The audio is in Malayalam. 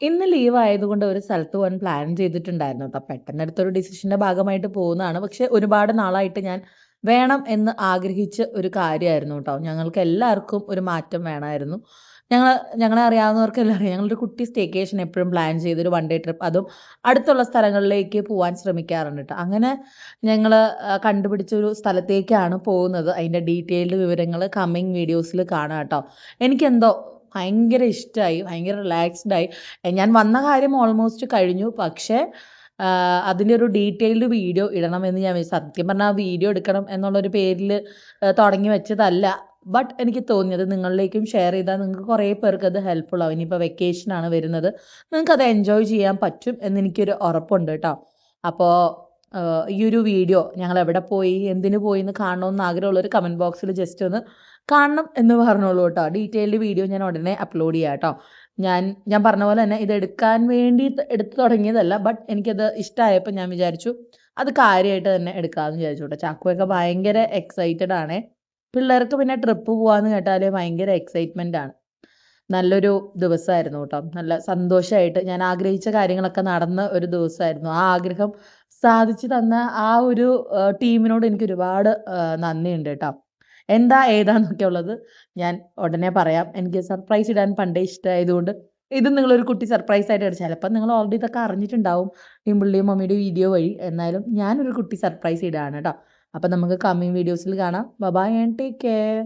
ഇന്ന് ലീവ് ആയതുകൊണ്ട് ഒരു സ്ഥലത്ത് പോകാൻ പ്ലാൻ ചെയ്തിട്ടുണ്ടായിരുന്നു കേട്ടോ. പെട്ടെന്നെടുത്തൊരു ഡിസിഷന്റെ ഭാഗമായിട്ട് പോകുന്നതാണ്. പക്ഷെ ഒരുപാട് നാളായിട്ട് ഞാൻ വേണം എന്ന് ആഗ്രഹിച്ച ഒരു കാര്യമായിരുന്നു കേട്ടോ. ഞങ്ങൾക്ക് എല്ലാവർക്കും ഒരു മാറ്റം വേണമായിരുന്നു. ഞങ്ങൾ ഞങ്ങളെ അറിയാവുന്നവർക്കെല്ലാം അറിയാം. ഞങ്ങളൊരു കുട്ടി സ്റ്റേക്കേഷൻ എപ്പോഴും പ്ലാൻ ചെയ്ത് ഒരു വൺ ഡേ ട്രിപ്പ് അതും അടുത്തുള്ള സ്ഥലങ്ങളിലേക്ക് പോവാൻ ശ്രമിക്കാറുണ്ട് ട്ടോ. അങ്ങനെ ഞങ്ങൾ കണ്ടുപിടിച്ച ഒരു സ്ഥലത്തേക്കാണ് പോകുന്നത്. അതിന്റെ ഡീറ്റെയിൽഡ് വിവരങ്ങൾ കമ്മിങ് വീഡിയോസിൽ കാണാം ട്ടോ. എനിക്കെന്തോ ഭയങ്കര ഇഷ്ടമായി. ഭയങ്കര റിലാക്സ്ഡ് ആയി. ഞാൻ വന്ന കാര്യം ഓൾമോസ്റ്റ് കഴിഞ്ഞു. പക്ഷേ അതിൻ്റെ ഒരു ഡീറ്റെയിൽഡ് വീഡിയോ ഇടണമെന്ന് ഞാൻ സത്യം പറഞ്ഞാൽ ആ വീഡിയോ എടുക്കണം എന്നുള്ളൊരു പേരിൽ തുടങ്ങി വെച്ചതല്ല. ബട്ട് എനിക്ക് തോന്നി അത് നിങ്ങളിലേക്കും ഷെയർ ചെയ്താൽ നിങ്ങൾക്ക് കുറേ പേർക്ക് അത് ഹെൽപ്ഫുൾ ആവും. ഇനിയിപ്പോൾ വെക്കേഷനാണ് വരുന്നത്. നിങ്ങൾക്കത് എൻജോയ് ചെയ്യാൻ പറ്റും എന്നെനിക്കൊരു ഉറപ്പുണ്ട് കേട്ടോ. അപ്പോൾ ഈ ഒരു വീഡിയോ ഞങ്ങൾ എവിടെ പോയി, എന്തിന് പോയി എന്ന് കാണണമെന്ന് ആഗ്രഹമുള്ളവർ കമൻറ്റ് ബോക്സിൽ ജസ്റ്റ് ഒന്ന് കാണണം എന്ന് പറഞ്ഞോളൂ കേട്ടോ. ഡീറ്റെയിൽഡ് വീഡിയോ ഞാൻ ഉടനെ അപ്ലോഡ് ചെയ്യാം കേട്ടോ. ഞാൻ ഞാൻ പറഞ്ഞ പോലെ തന്നെ ഇത് എടുക്കാൻ വേണ്ടി എടുത്തു തുടങ്ങിയതല്ല. ബട്ട് എനിക്കത് ഇഷ്ടമായപ്പോൾ ഞാൻ വിചാരിച്ചു അത് കാര്യമായിട്ട് തന്നെ എടുക്കാമെന്ന് വിചാരിച്ചു കേട്ടോ. ചാക്കോയൊക്കെ ഭയങ്കര എക്സൈറ്റഡ് ആണ്. പിള്ളേർക്ക് പിന്നെ ട്രിപ്പ് പോവാന്ന് കേട്ടാൽ ഭയങ്കര എക്സൈറ്റ്മെന്റ് ആണ്. നല്ലൊരു ദിവസമായിരുന്നു കേട്ടോ. നല്ല സന്തോഷമായിട്ട് ഞാൻ ആഗ്രഹിച്ച കാര്യങ്ങളൊക്കെ നടന്ന ഒരു ദിവസമായിരുന്നു. ആ ആഗ്രഹം സാധിച്ചു തന്ന ആ ഒരു ടീമിനോട് എനിക്ക് ഒരുപാട് നന്ദിയുണ്ട് കേട്ടോ. എന്താ ഏതാന്നൊക്കെ ഉള്ളത് ഞാൻ ഉടനെ പറയാം. എനിക്ക് സർപ്രൈസ് ഇടാൻ പണ്ടേ ഇഷ്ടമായതുകൊണ്ട് ഇത് നിങ്ങളൊരു കുട്ടി സർപ്രൈസ് ആയിട്ട് ഇടും. ചിലപ്പോൾ നിങ്ങൾ ഓൾറെഡി ഇതൊക്കെ അറിഞ്ഞിട്ടുണ്ടാവും ഡിംപിളിൻ്റെയും മമ്മിയുടെയും വീഡിയോ വഴി. എന്നാലും ഞാനൊരു കുട്ടി സർപ്രൈസ് ഇടാണ് കേട്ടോ. അപ്പം നമുക്ക് കമ്മിങ് വീഡിയോസിൽ കാണാം. Bye and take care.